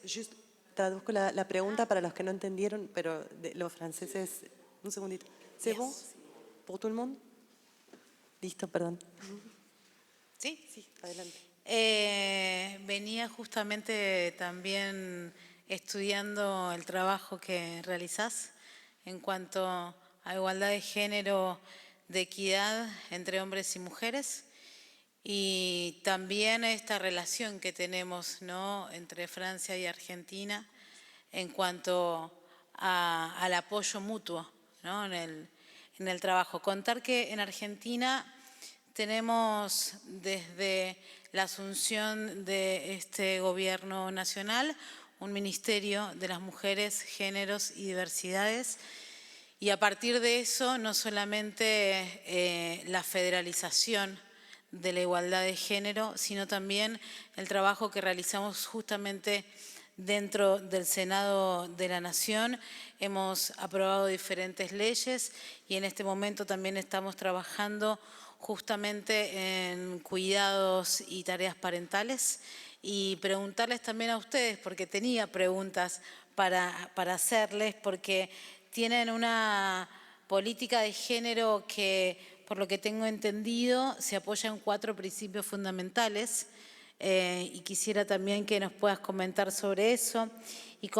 Just traduzco la pregunta para los que no entendieron, pero los franceses, un segundito. ¿C'est bon? ¿Pour tout le monde? Listo, perdón. ¿Sí? Sí, adelante. Venía justamente también estudiando el trabajo que realizás en cuanto a igualdad de género, de equidad entre hombres y mujeres, y también esta relación que tenemos, ¿no?, entre Francia y Argentina en cuanto al apoyo mutuo, ¿no?, en el trabajo. Contar que en Argentina tenemos desde la asunción de este gobierno nacional un Ministerio de las Mujeres, Géneros y Diversidades, y a partir de eso no solamente la federalización de la igualdad de género, sino también el trabajo que realizamos justamente dentro del Senado de la Nación. Hemos aprobado diferentes leyes y en este momento también estamos trabajando justamente en cuidados y tareas parentales, y preguntarles también a ustedes, porque tenía preguntas para hacerles, porque tienen una política de género que, por lo que tengo entendido, se apoya en 4 principios fundamentales, y quisiera también que nos puedas comentar sobre eso y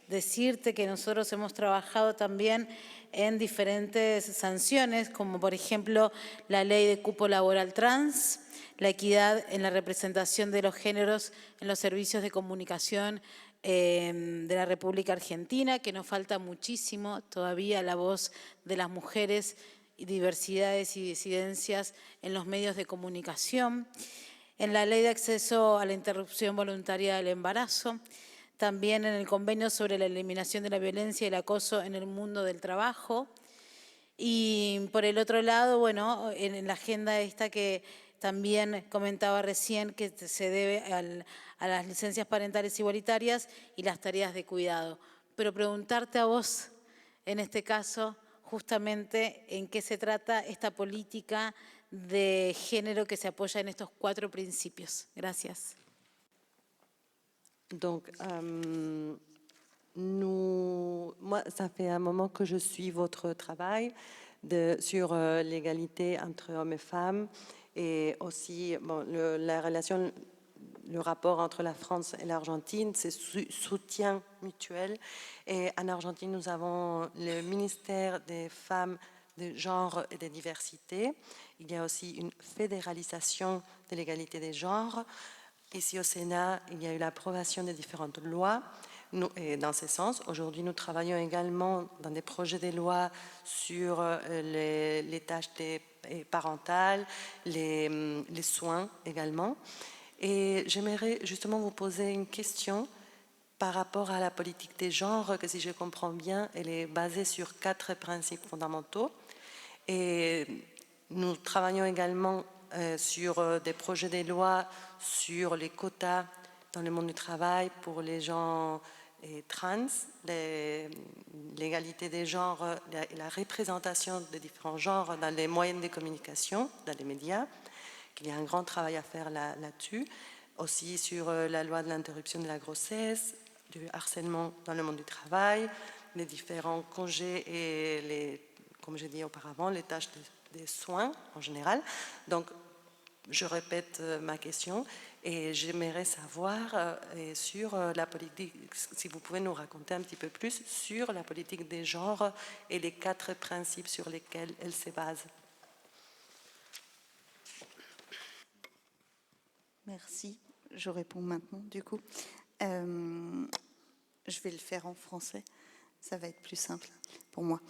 decirte que nosotros hemos trabajado también en diferentes sanciones, como por ejemplo la ley de cupo laboral trans, la equidad en la representación de los géneros en los servicios de comunicación de la República Argentina, que nos falta muchísimo todavía la voz de las mujeres y diversidades y disidencias en los medios de comunicación, en la ley de acceso a la interrupción voluntaria del embarazo, también en el convenio sobre la eliminación de la violencia y el acoso en el mundo del trabajo. Y por el otro lado, bueno, en la agenda esta que también comentaba recién, que se debe a las licencias parentales igualitarias y las tareas de cuidado. Pero preguntarte a vos, en este caso, justamente en qué se trata esta política de género que se apoya en estos 4 principios. Gracias. Donc, moi, ça fait un moment que je suis votre travail sur l'égalité entre hommes et femmes, et aussi bon, la relation, le rapport entre la France et l'Argentine, c'est soutien mutuel. Et en Argentine, nous avons le ministère des femmes, des genres et des diversités. Il y a aussi une fédéralisation de l'égalité des genres. Ici au Sénat, il y a eu l'approbation de différentes lois. Et dans ce sens, aujourd'hui, nous travaillons également dans des projets de loi sur les tâches parentales, les soins également. Et j'aimerais justement vous poser une question par rapport à la politique des genres, que si je comprends bien, elle est basée sur 4 principes fondamentaux. Et nous travaillons également sur des projets de loi sur les quotas dans le monde du travail pour les gens trans, l'égalité des genres, la représentation des différents genres dans les moyens de communication, dans les médias, qu'il y a un grand travail à faire là-dessus. Aussi sur la loi de l'interruption de la grossesse, du harcèlement dans le monde du travail, les différents congés et comme j'ai dit auparavant, les tâches des soins en général. Donc, je répète ma question et j'aimerais savoir sur la politique, si vous pouvez nous raconter un petit peu plus sur la politique des genres et les 4 principes sur lesquels elle se base. Merci. Je réponds maintenant, du coup. Je vais le faire en français. Ça va être plus simple pour moi.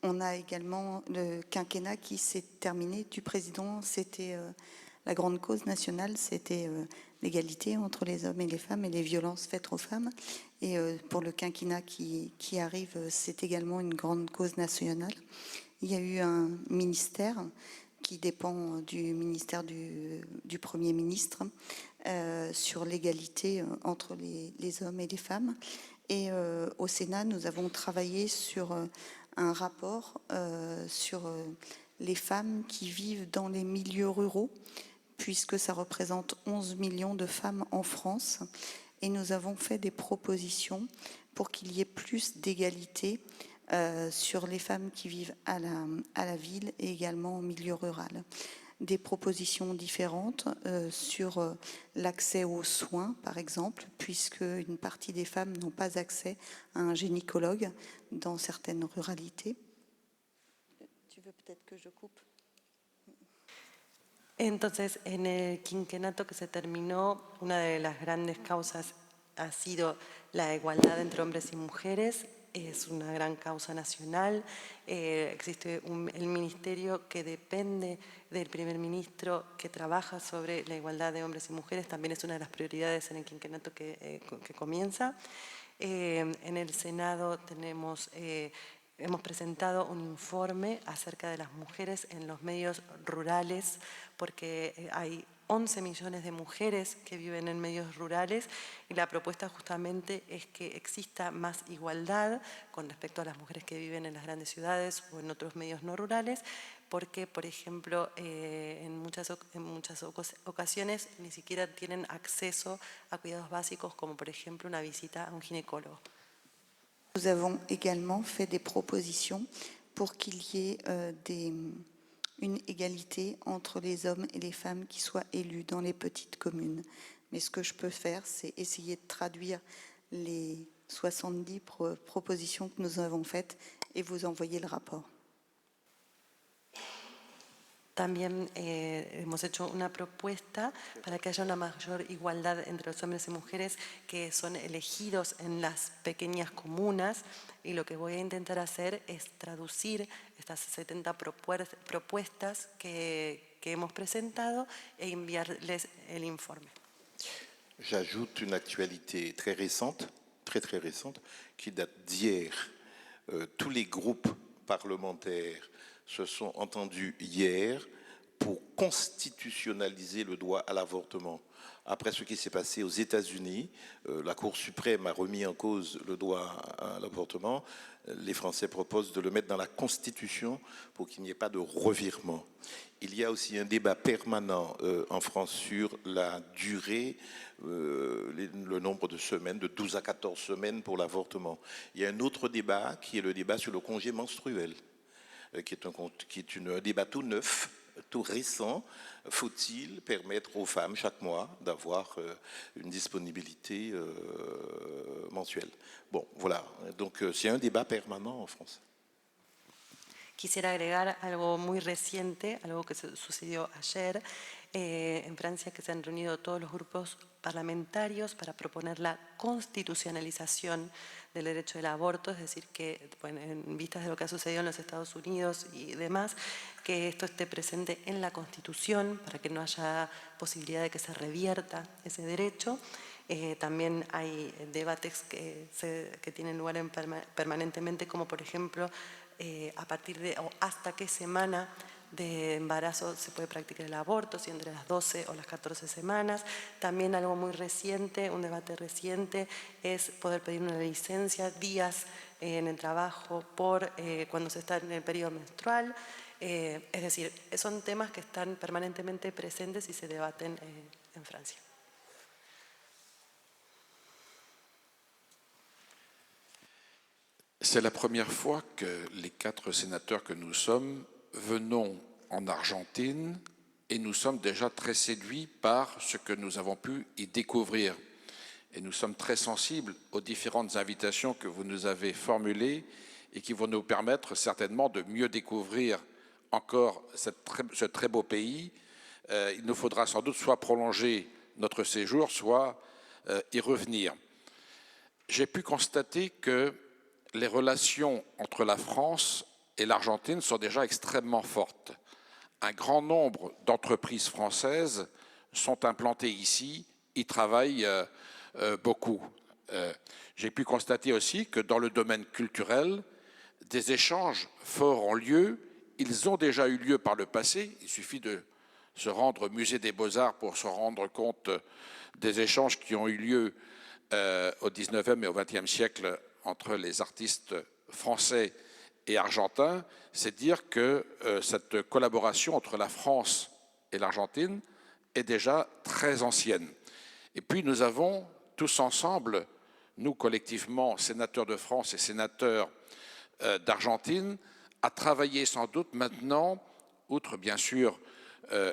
On a également le quinquennat qui s'est terminé du président. C'était la grande cause nationale, c'était l'égalité entre les hommes et les femmes et les violences faites aux femmes. Et pour le quinquennat qui arrive, c'est également une grande cause nationale. Il y a eu un ministère qui dépend du ministère du Premier ministre sur l'égalité entre les hommes et les femmes. Et au Sénat, nous avons travaillé sur un rapport sur les femmes qui vivent dans les milieux ruraux, puisque ça représente 11 millions de femmes en France. Et nous avons fait des propositions pour qu'il y ait plus d'égalité sur les femmes qui vivent à la ville et également au milieu rural. Des propositions différentes sur l'accès aux soins, par exemple, puisque une partie des femmes n'ont pas accès à un gynécologue dans certaines ruralités. Tu veux peut-être que je coupe? Entonces, en el quinquenio que se terminó, una de las grandes causas ha sido la igualdad entre hombres y mujeres. Es una gran causa nacional. Existe el ministerio que depende del primer ministro que trabaja sobre la igualdad de hombres y mujeres. También es una de las prioridades en el quinquenio que comienza. En el Senado hemos presentado un informe acerca de las mujeres en los medios rurales, porque hay 11 millones de mujeres que viven en medios rurales y la propuesta justamente es que exista más igualdad con respecto a las mujeres que viven en las grandes ciudades o en otros medios no rurales, porque, por ejemplo, en muchas ocasiones ni siquiera tienen acceso a cuidados básicos, como por ejemplo una visita a un ginecólogo. Nous avons également fait des propositions pour qu'il y ait une égalité entre les hommes et les femmes qui soient élus dans les petites communes. Mais ce que je peux faire, c'est essayer de traduire les 70 propositions que nous avons faites et vous envoyer le rapport. También hemos hecho una propuesta para que haya una mayor igualdad entre los hombres y mujeres que son elegidos en las pequeñas comunas, y lo que voy a intentar hacer es traducir estas 70 propuestas que hemos presentado e enviarles el informe. J'ajoute une actualité très récente, très récente, qui date d'hier. Tous les groupes parlementaires se sont entendus hier pour constitutionnaliser le droit à l'avortement. Après ce qui s'est passé aux États-Unis, la Cour suprême a remis en cause le droit à l'avortement. Les Français proposent de le mettre dans la Constitution pour qu'il n'y ait pas de revirement. Il y a aussi un débat permanent en France sur la durée, le nombre de semaines, de 12 à 14 semaines pour l'avortement. Il y a un autre débat qui est le débat sur le congé menstruel, qui est un débat tout neuf, tout récent. Faut-il permettre aux femmes chaque mois d'avoir une disponibilité mensuelle? Bon, voilà. Donc c'est un débat permanent en France. Quisiera agregar algo muy reciente, algo que sucedió ayer en Francia, que se han reunido todos los grupos parlamentarios para proponer la constitucionalización del derecho del aborto, es decir, que bueno, en vistas de lo que ha sucedido en los Estados Unidos y demás, que esto esté presente en la Constitución para que no haya posibilidad de que se revierta ese derecho. También hay debates que tienen lugar permanentemente, como por ejemplo a partir de o hasta qué semana de embarazo se puede practicar el aborto, si entre las 12 o las 14 semanas. También algo muy reciente, un debate reciente, es poder pedir una licencia, días en el trabajo por cuando se está en el periodo menstrual. Es decir, son temas que están permanentemente presentes y se debaten en Francia. C'est la première fois que les 4 sénateurs que nous sommes venons en Argentine et nous sommes déjà très séduits par ce que nous avons pu y découvrir. Et nous sommes très sensibles aux différentes invitations que vous nous avez formulées et qui vont nous permettre certainement de mieux découvrir encore ce très beau pays. Il nous faudra sans doute soit prolonger notre séjour, soit y revenir. J'ai pu constater que les relations entre la France et l'Argentine sont déjà extrêmement fortes. Un grand nombre d'entreprises françaises sont implantées ici, y travaillent beaucoup. J'ai pu constater aussi que dans le domaine culturel, des échanges forts ont lieu. Ils ont déjà eu lieu par le passé. Il suffit de se rendre au musée des Beaux-Arts pour se rendre compte des échanges qui ont eu lieu au XIXe et au XXe siècle entre les artistes français et argentins. C'est dire que cette collaboration entre la France et l'Argentine est déjà très ancienne. Et puis nous avons tous ensemble, nous collectivement, sénateurs de France et sénateurs d'Argentine, à travailler sans doute maintenant, outre bien sûr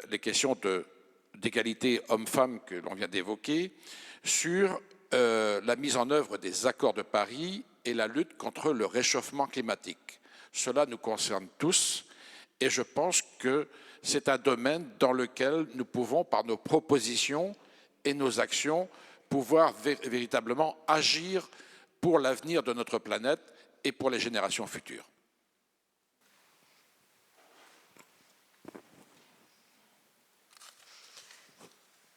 les questions d'égalité homme-femme que l'on vient d'évoquer, sur la mise en œuvre des accords de Paris et la lutte contre le réchauffement climatique. Cela nous concerne tous et je pense que c'est un domaine dans lequel nous pouvons, par nos propositions et nos actions, pouvoir véritablement agir pour l'avenir de notre planète et pour les générations futures.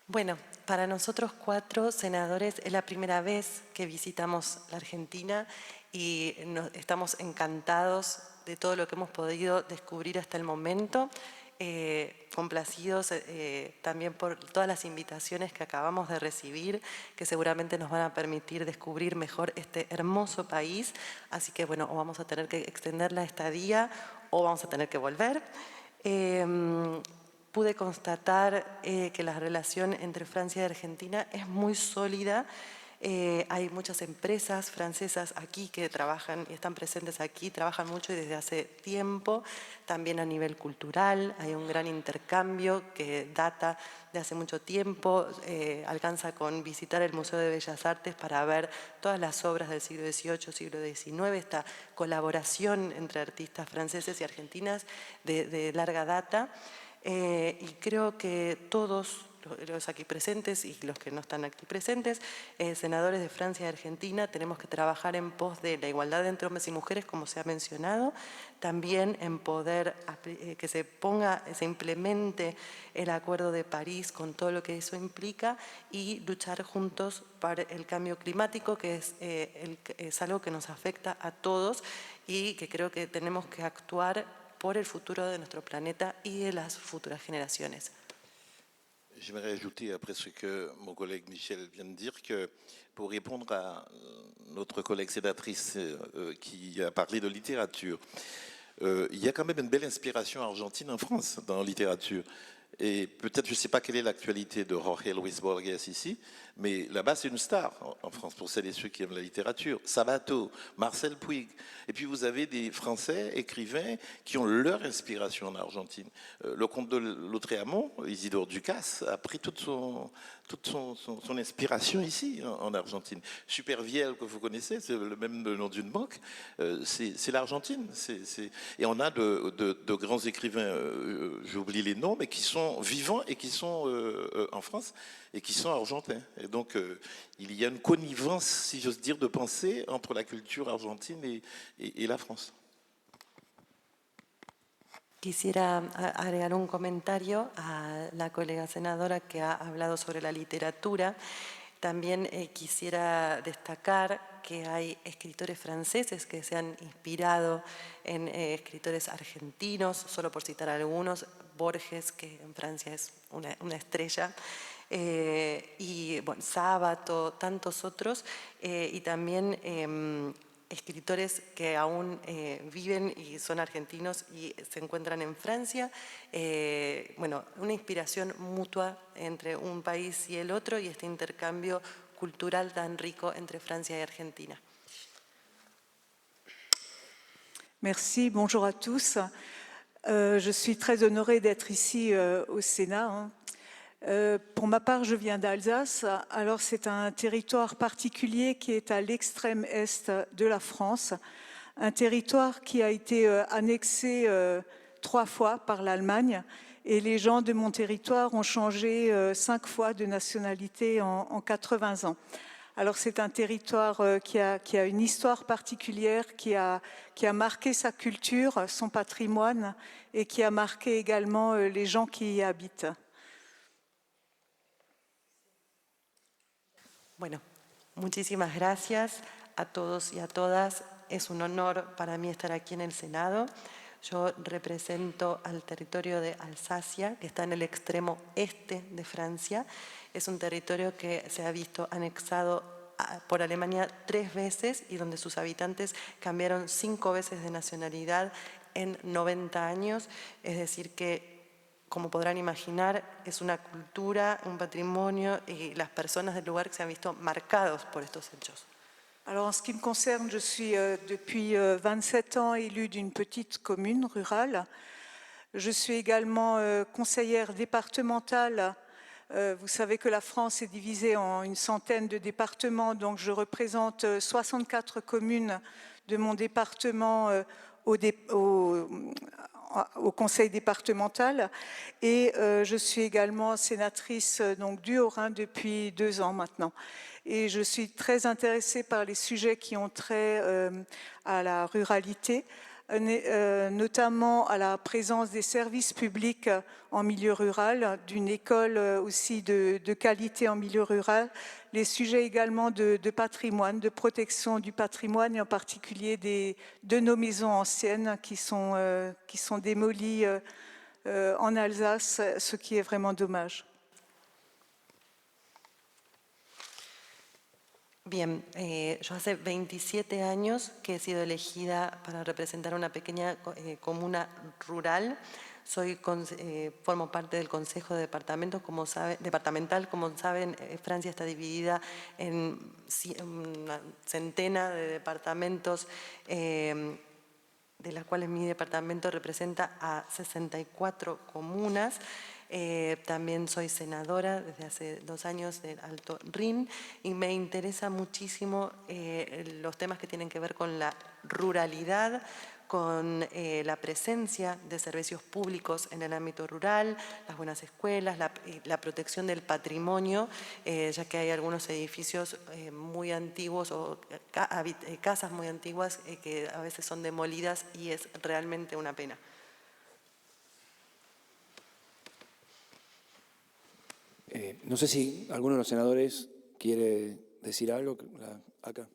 Bueno, para nosotros 4 senadores es la primera vez que visitamos la Argentina y estamos encantados de todo lo que hemos podido descubrir hasta el momento, complacidos también por todas las invitaciones que acabamos de recibir, que seguramente nos van a permitir descubrir mejor este hermoso país, así que bueno, o vamos a tener que extender la estadía o vamos a tener que volver. Pude constatar que la relación entre Francia y Argentina es muy sólida. Hay muchas empresas francesas aquí que trabajan y están presentes aquí, trabajan mucho y desde hace tiempo. También a nivel cultural hay un gran intercambio que data de hace mucho tiempo. Alcanza con visitar el Museo de Bellas Artes para ver todas las obras del siglo XVIII, siglo XIX, esta colaboración entre artistas franceses y argentinas de larga data. Y creo que todos los aquí presentes y los que no están aquí presentes, senadores de Francia y Argentina, tenemos que trabajar en pos de la igualdad entre hombres y mujeres, como se ha mencionado, también en poder que se implemente el Acuerdo de París con todo lo que eso implica y luchar juntos para el cambio climático, que es algo que nos afecta a todos y que creo que tenemos que actuar por el futuro de nuestro planeta y de las futuras generaciones. J'aimerais ajouter après ce que mon collègue Michel vient de dire que pour répondre à notre collègue sénatrice qui a parlé de littérature, il y a quand même une belle inspiration argentine en France dans la littérature. Et peut-être, je ne sais pas quelle est l'actualité de Jorge Luis Borges ici, mais là-bas, c'est une star en France, pour celles et ceux qui aiment la littérature. Sabato, Marcel Puig. Et puis, vous avez des Français écrivains qui ont leur inspiration en Argentine. Le comte de Lautréamont, Isidore Ducasse, a pris toute son inspiration ici, en Argentine. Supervielle, que vous connaissez, c'est le même nom d'une banque, c'est l'Argentine. Et on a de grands écrivains, j'oublie les noms, mais qui sont vivants et qui sont en France et qui sont argentins. Et donc, il y a une connivence, si j'ose dire, de pensée entre la culture argentine et la France. Quisiera agregar un comentario a la colega senadora que ha hablado sobre la literatura. También quisiera destacar que hay escritores franceses que se han inspirado en escritores argentinos, solo por citar algunos, Borges, que en Francia es una estrella, y bueno, Sábato, tantos otros, y también escritores que aún viven y son argentinos y se encuentran en Francia. Bueno, una inspiración mutua entre un país y el otro y este intercambio cultural tan rico entre Francia y Argentina. Merci, bonjour à tous. Je suis très honorée d'être ici au Sénat. Pour ma part, je viens d'Alsace. Alors, c'est un territoire particulier qui est à l'extrême est de la France, un territoire qui a été annexé 3 fois par l'Allemagne et les gens de mon territoire ont changé 5 fois de nationalité en 80 ans. Alors, c'est un territoire qui a une histoire particulière, qui a marqué sa culture, son patrimoine et qui a marqué également les gens qui y habitent. Bueno, muchísimas gracias a todos y a todas. Es un honor para mí estar aquí en el Senado. Yo represento al territorio de Alsacia, que está en el extremo este de Francia. Es un territorio que se ha visto anexado por Alemania 3 veces y donde sus habitantes cambiaron 5 veces de nacionalidad en 90 años. Es decir que como podrán imaginar, es una cultura, un patrimonio y las personas del lugar que se han visto marcados por estos hechos. Alors, en ce qui me concerne, je suis depuis 27 ans élue d'une petite commune rurale. Je suis également conseillère départementale. Vous savez que la France est divisée en une centaine de départements, donc je représente 64 communes de mon département au conseil départemental, et je suis également sénatrice donc, du Haut-Rhin depuis 2 ans maintenant. Et je suis très intéressée par les sujets qui ont trait à la ruralité, notamment à la présence des services publics en milieu rural, d'une école aussi de qualité en milieu rural, les sujets également de patrimoine, de protection du patrimoine, et en particulier de nos maisons anciennes qui sont démolies en Alsace, ce qui est vraiment dommage. Bien, yo hace 27 años que he sido elegida para representar una pequeña comuna rural. Formo parte del Consejo Departamental. Como saben, Francia está dividida en una centena de departamentos, de las cuales mi departamento representa a 64 comunas. También soy senadora desde hace 2 años del Alto Rin y me interesa muchísimo los temas que tienen que ver con la ruralidad, con la presencia de servicios públicos en el ámbito rural, las buenas escuelas, la protección del patrimonio, ya que hay algunos edificios muy antiguos o casas muy antiguas que a veces son demolidas y es realmente una pena. No sé si alguno de los senadores quiere decir algo acá.